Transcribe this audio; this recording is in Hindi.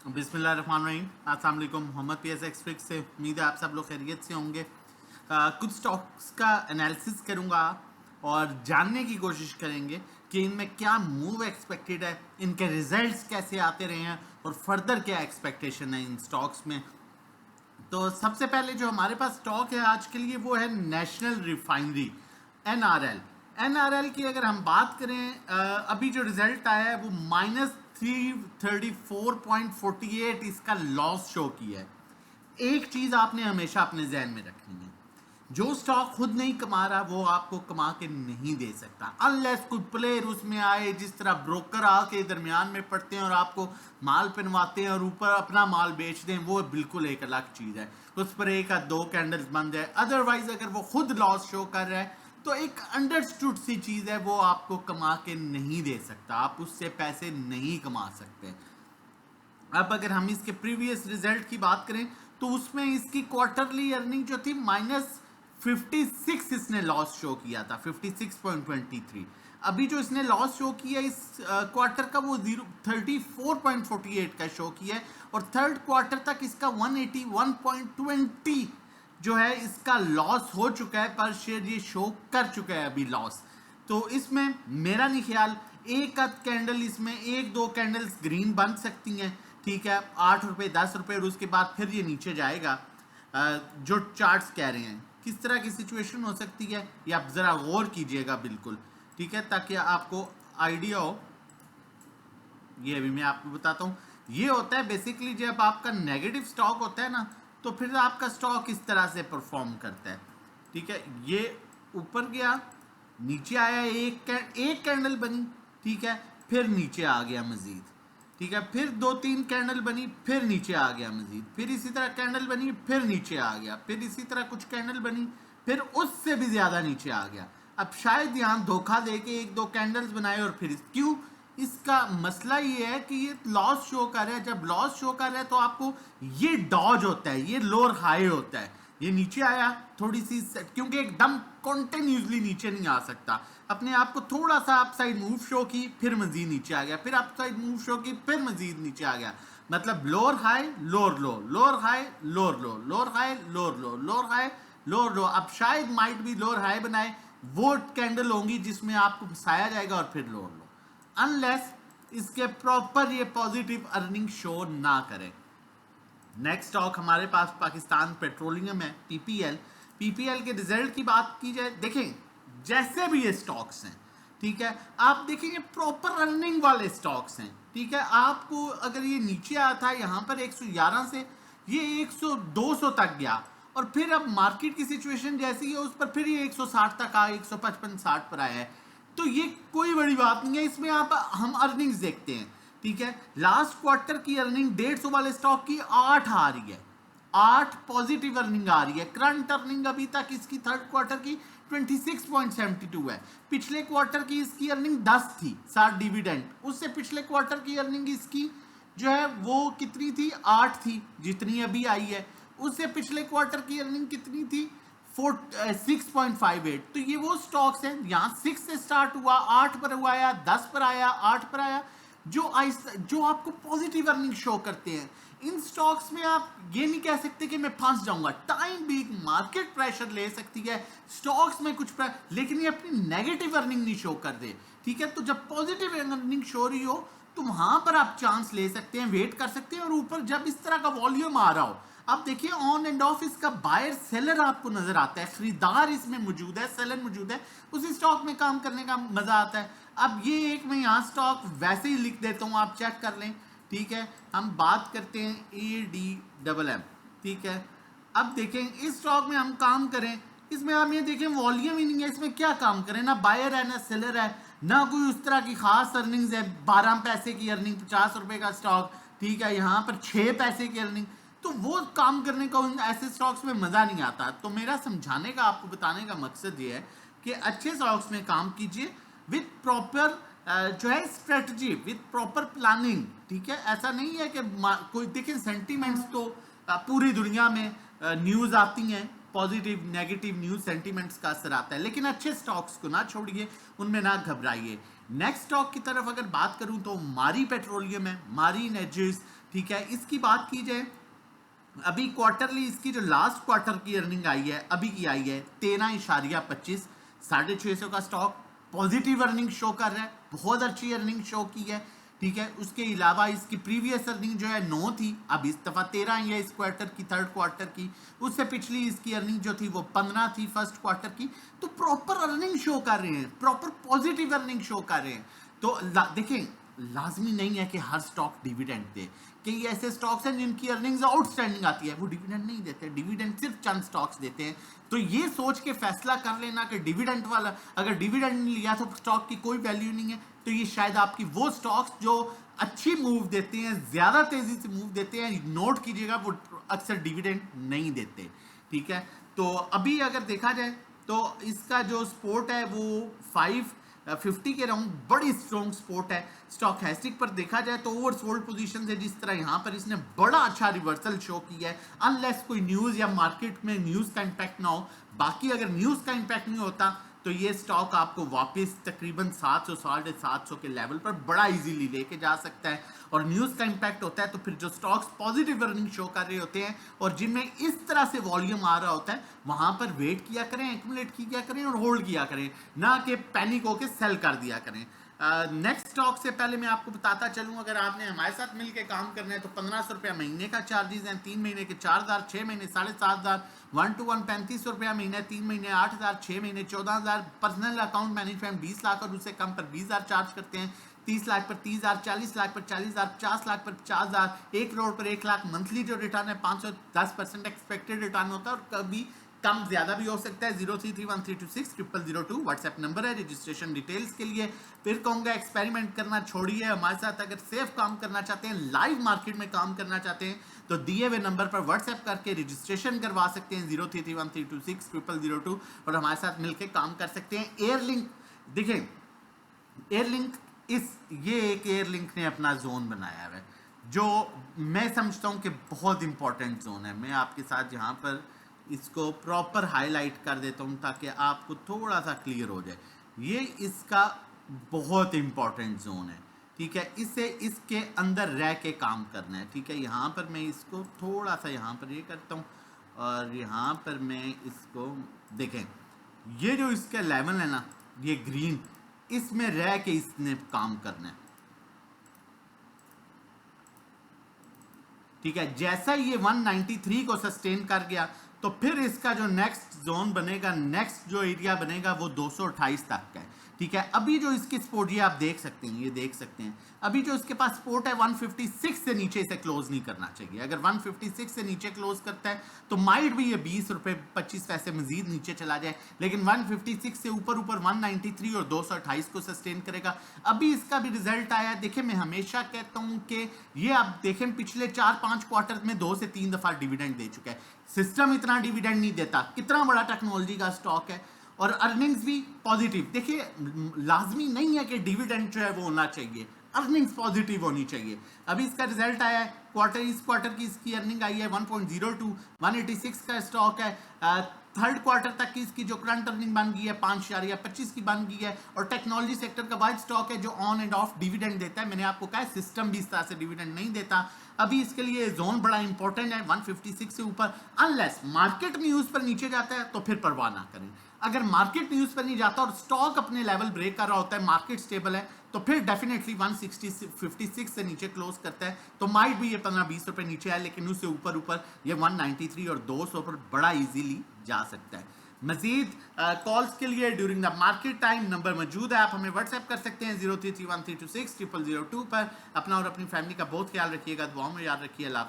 बिस्मिल्लाहिर्रहमानिर्रहीम। अस्सलाम वालेकुम। मोहम्मद पीएस एक्सफिक्स से उम्मीद है आप सब लोग खैरियत से होंगे। कुछ स्टॉक्स का एनालिसिस करूंगा और जानने की कोशिश करेंगे कि इनमें क्या मूव एक्सपेक्टेड है, इनके रिजल्ट्स कैसे आते रहे हैं और फर्दर क्या एक्सपेक्टेशन है इन स्टॉक्स में। तो सबसे पहले जो हमारे पास स्टॉक है आज के लिए वो है नेशनल रिफाइनरी, एनआरएल। एनआरएल की अगर हम बात करें, अभी जो रिजल्ट आया है वो -334.48 इसका लॉस शो किया है। एक चीज आपने हमेशा अपने जहन में रखनी है, जो स्टॉक खुद नहीं कमा रहा वो आपको कमा के नहीं दे सकता, अनलेस कोई प्लेयर उसमें आए, जिस तरह ब्रोकर आके दरमियान में पड़ते हैं और आपको माल पहनवाते हैं और ऊपर अपना माल बेच दें, वो बिल्कुल एक अलग चीज है। उस पर एक या दो कैंडल्स बंद है। अदरवाइज अगर वो खुद लॉस शो कर रहा है तो एक अंडरस्टूड सी चीज है, वो आपको कमा के नहीं दे सकता, आप उससे पैसे नहीं कमा सकते। अब अगर हम इसके प्रीवियस रिजल्ट की बात करें तो उसमें इसकी क्वार्टरली अर्निंग जो थी -56 इसने लॉस शो किया था, 56.23। अभी जो इसने लॉस शो किया इस क्वार्टर का वो 34.48 का शो किया है और थर्ड क्वार्टर तक इसका 181.20 जो है इसका लॉस हो चुका है पर शेयर, ये शो कर चुका है अभी लॉस। तो इसमें मेरा नहीं ख्याल एक आध कैंडल, इसमें एक दो कैंडल्स ग्रीन बन सकती हैं, ठीक है, 8 रुपए 10 रुपए, और उसके बाद फिर ये नीचे जाएगा। जो चार्ट्स कह रहे हैं किस तरह की सिचुएशन हो सकती है ये आप जरा गौर कीजिएगा बिल्कुल, ठीक है, ताकि आपको आइडिया हो। ये अभी मैं आपको बताता हूँ। ये होता है बेसिकली जब आपका नेगेटिव स्टॉक होता है ना, तो फिर आपका स्टॉक इस तरह से परफॉर्म करता है, ठीक है। ये ऊपर गया, नीचे आया, एक कैंडल बनी, ठीक है, फिर नीचे आ गया मजीद, ठीक है, फिर दो तीन कैंडल बनी, फिर नीचे आ गया मजीद, फिर इसी तरह कैंडल बनी, फिर नीचे आ गया, फिर इसी तरह कुछ कैंडल बनी, फिर उससे भी ज्यादा नीचे आ गया। अब शायद यहां धोखा दे के एक दो कैंडल्स बनाए और फिर क्यों, इसका मसला ये है कि ये लॉस शो कर रहा है। जब लॉस शो कर रहा है तो आपको ये डॉज होता है, ये लोअर हाई होता है। ये नीचे आया थोड़ी सी, क्योंकि एकदम कॉन्टिन्यूसली नीचे नहीं आ सकता, अपने आप को थोड़ा सा अपसाइड मूव शो की, फिर मजीद नीचे आ गया, फिर अपसाइड मूव शो की, फिर मजीद नीचे आ गया। मतलब लोअर हाई लोअर लो, लोअर हाई लोअर लो, लोअर हाई लोअर लो, लोअर हाई लोअर लो। अब शायद माइट भी लोअर हाई बनाए, वो कैंडल होंगी जिसमें आपको फंसाया जाएगा और फिर लोअर लो, अनलेस इसके प्रॉपर ये पॉजिटिव अर्निंग शो ना करे। नेक्स्ट स्टॉक हमारे पास पाकिस्तान पेट्रोलियम है, पीपीएल। पीपीएल के रिजल्ट की बात की जाए, देखें जैसे भी ये स्टॉक्स हैं, ठीक है, आप देखेंगे प्रॉपर अर्निंग वाले स्टॉक्स हैं, ठीक है। आपको अगर ये नीचे आया था यहाँ पर 111 से ये 100 200 तक गया और फिर अब मार्केट की सिचुएशन जैसी है उस पर फिर ये 160 तक आया, 155-60 पर आया है। तो ये कोई बड़ी बात नहीं है, इसमें आप हम अर्निंग्स देखते हैं, ठीक है। लास्ट क्वार्टर की अर्निंग 150 वाले स्टॉक की 8 आ रही है, 8 पॉजिटिव अर्निंग आ रही है। करंट अर्निंग अभी तक इसकी थर्ड क्वार्टर की 26.72 है। पिछले क्वार्टर की इसकी अर्निंग 10 थी, 60 डिविडेंड। उससे पिछले क्वार्टर की अर्निंग इसकी जो है वो कितनी थी, 8 थी, जितनी अभी आई है। उससे पिछले क्वार्टर की अर्निंग कितनी थी, 6.58। तो ये वो स्टॉक्स हैं, यहाँ 6 से स्टार्ट हुआ, 8 पर हुआ, आया 10 पर आया, 8 पर आया, जो आपको पॉजिटिव अर्निंग शो करते हैं। इन स्टॉक्स में आप ये नहीं कह सकते कि मैं फंस जाऊंगा, टाइम भी मार्केट प्रेशर ले सकती है स्टॉक्स में कुछ लेकिन ये अपनी नेगेटिव अर्निंग नहीं शो कर दे, ठीक है। तो जब पॉजिटिव अर्निंग शो रही हो तो वहां पर आप चांस ले सकते हैं, वेट कर सकते हैं। और ऊपर जब इस तरह का वॉल्यूम आ रहा हो, आप देखिए ऑन एंड ऑफ इसका बायर सेलर आपको नजर आता है, खरीदार इसमें मौजूद है, सेलर मौजूद है, उसी स्टॉक में काम करने का मजा आता है। अब ये एक मैं यहाँ स्टॉक वैसे ही लिख देता हूँ, आप चेक कर लें, ठीक है। हम बात करते हैं ADMM, ठीक है। अब देखें इस स्टॉक में हम काम करें, इसमें आप ये देखें वॉल्यूम ही नहीं है, इसमें क्या काम करें, ना बायर है ना सेलर है, ना कोई उस तरह की खास अर्निंग्स है। 12 पैसे की अर्निंग, 50 रुपए का स्टॉक, ठीक है, यहाँ पर 6 पैसे की अर्निंग, तो वो काम करने का उन ऐसे स्टॉक्स में मजा नहीं आता। तो मेरा समझाने का, आपको बताने का मकसद ये है कि अच्छे स्टॉक्स में काम कीजिए विथ प्रॉपर जो है स्ट्रेटजी, विथ प्रॉपर प्लानिंग, ठीक है। ऐसा नहीं है कि कोई, देखिए सेंटीमेंट्स तो पूरी दुनिया में न्यूज आती हैं, पॉजिटिव नेगेटिव न्यूज सेंटीमेंट्स का असर आता है, लेकिन अच्छे स्टॉक्स को ना छोड़िए, उनमें ना घबराइए। नेक्स्ट स्टॉक की तरफ अगर बात करूं तो मारी पेट्रोलियम है, मारी एनर्जीज, ठीक है, इसकी बात की जाए अभी क्वार्टरली इसकी जो लास्ट क्वार्टर की अर्निंग आई है अभी की आई है 13.25, 650 का स्टॉक पॉजिटिव अर्निंग शो कर रहा है, बहुत अच्छी अर्निंग शो की है। ठीक है, उसके अलावा इसकी प्रीवियस अर्निंग जो है 9 थी, अब इस दफा 13 आई है इस क्वार्टर की, थर्ड क्वार्टर की। उससे पिछली इसकी अर्निंग जो थी वो 15 थी फर्स्ट क्वार्टर की। तो प्रॉपर अर्निंग शो कर रहे हैं, प्रॉपर पॉजिटिव अर्निंग शो कर रहे हैं। तो देखें, लाजमी नहीं है कि हर स्टॉक डिविडेंड दे, कई ऐसे स्टॉक्स हैं जिनकी अर्निंग्स आउटस्टैंडिंग आती है, वो डिविडेंड नहीं देते, डिविडेंड सिर्फ चंद स्टॉक्स देते हैं। तो ये सोच के फैसला कर लेना कि डिविडेंड वाला, अगर डिविडेंड नहीं लिया तो स्टॉक की कोई वैल्यू नहीं है, तो ये शायद आपकी वो स्टॉक्स जो अच्छी मूव देते हैं, ज्यादा तेजी से मूव देते हैं, नोट कीजिएगा वो अक्सर डिविडेंड नहीं देते। ठीक है, तो अभी अगर देखा जाए तो इसका जो सपोर्ट है वो 550 के राउंड बड़ी स्ट्रॉन्ग सपोर्ट है। स्टॉक हैस्टिक पर देखा जाए तो ओवरसोल्ड पोजीशन है, जिस तरह यहाँ पर इसने बड़ा अच्छा रिवर्सल शो किया है, अनलेस कोई न्यूज़ या मार्केट में न्यूज़ का इम्पैक्ट ना हो। बाकी अगर न्यूज़ का इम्पैक्ट नहीं होता तो ये स्टॉक आपको वापस तकरीबन 700 750 के लेवल पर बड़ा इजीली लेके जा सकता है। और न्यूज़ का इम्पैक्ट होता है तो फिर जो स्टॉक्स पॉजिटिव अर्निंग शो कर रहे होते हैं और जिनमें इस तरह से वॉल्यूम आ रहा होता है, वहां पर वेट किया करें, एक्यूमुलेट किया करें और होल्ड किया करें, ना कि पैनिक होकर सेल कर दिया करें। नेक्स्ट स्टॉक से पहले मैं आपको बताता चलूं, अगर आपने हमारे साथ मिलकर काम करना है तो 1500 रुपया महीने का चार्जेस हैं, 3 महीने के 4000, 6 महीने 7500, 1 to 1 3500 रुपया महीना, 3 महीने 8000, 6 महीने 14000, पर्सनल अकाउंट मैनेजमेंट 20 लाख और उससे कम पर 20000 चार्ज करते हैं, 30 लाख पर 30,000, 40 लाख पर 40,000, 50 लाख पर 50,000, 1 करोड़ पर 1 लाख। मंथली जो रिटर्न है 510% एक्सपेक्टेड रिटर्न होता है और कभी कम ज्यादा भी हो सकता है। 0331326002 व्हाट्सएप नंबर है रजिस्ट्रेशन डिटेल्स के लिए। फिर कहूँगा एक्सपेरिमेंट करना छोड़िए, हमारे साथ अगर सेफ काम करना चाहते हैं, लाइव मार्केट में काम करना चाहते हैं तो दिए हुए नंबर पर व्हाट्सएप करके रजिस्ट्रेशन करवा सकते हैं 0331326002 और हमारे साथ मिलकर काम कर सकते हैं। एयरलिंक देखें, एयरलिंक ये एक एयरलिंक ने अपना जोन बनाया है जो मैं समझता हूं कि बहुत इंपॉर्टेंट जोन है। मैं आपके साथ यहाँ पर इसको प्रॉपर हाईलाइट कर देता हूं ताकि आपको थोड़ा सा क्लियर हो जाए। ये इसका बहुत इंपॉर्टेंट जोन है। ठीक है, इसे इसके अंदर रह के काम करना है। ठीक है, यहाँ पर मैं इसको थोड़ा सा यहाँ पर ये करता हूँ और यहाँ पर मैं इसको देखें, ये जो इसका लेवल है ना, ये ग्रीन, इसमें रह के इसने काम करना है। ठीक है, जैसा ये 193 को सस्टेन कर गया तो फिर इसका जो नेक्स्ट जोन बनेगा, नेक्स्ट जो एरिया बनेगा वो 228 तक का है। ठीक है, अभी जो इसकी सपोर्ट, ये आप देख सकते हैं, ये देख सकते हैं, अभी जो इसके पास सपोर्ट है 156 से नीचे इसे क्लोज नहीं करना चाहिए। अगर 156 से नीचे क्लोज करता है तो माइट भी ये 20 रुपए 25 पैसे मजीद नीचे चला जाए, लेकिन 156 से ऊपर 193 और 228 को सस्टेन करेगा। अभी इसका भी रिजल्ट आया। देखिए, मैं हमेशा कहता हूं कि ये आप देखें पिछले 4-5 क्वार्टर में 2 से 3 दफा डिविडेंड दे चुका है। सिस्टम इतना डिविडेंड नहीं देता, कितना बड़ा टेक्नोलॉजी का स्टॉक है और अर्निंग्स भी पॉजिटिव। देखिए, लाजमी नहीं है कि डिविडेंड जो है वो होना चाहिए, अर्निंग्स पॉजिटिव होनी चाहिए। अभी इसका रिजल्ट आया है इस क्वार्टर की इसकी अर्निंग आई है 1.02, 186 का स्टॉक है। थर्ड क्वार्टर तक की इसकी जो करंट अर्निंग बन गई है 5.25 की बन गई है और टेक्नोलॉजी सेक्टर का वाइड स्टॉक है जो ऑन एंड ऑफ डिविडेंड देता है। मैंने आपको कहा सिस्टम भी इस तरह से डिविडेंड नहीं देता। अभी इसके लिए जोन बड़ा इंपॉर्टेंट है 156 से ऊपर, अनलेस मार्केट न्यूज पर नीचे जाता है तो फिर परवाह ना करें। अगर मार्केट न्यूज पर नहीं जाता और स्टॉक अपने लेवल ब्रेक कर रहा होता है, मार्केट स्टेबल है, तो फिर डेफिनेटली 156 से नीचे क्लोज करता है तो माइट भी ये 15-20 रुपए नीचे आए, लेकिन उससे ऊपर ये 193 और 200 पर बड़ा इजीली जा सकता है। मजीद कॉल्स के लिए during the market time number मौजूद है, आप हमें व्हाट्सएप कर सकते हैं 0331326002 पर। अपना और अपनी फैमिली का बहुत ख्याल रखिएगा, दुआओं में याद रखिए। अल्लाह।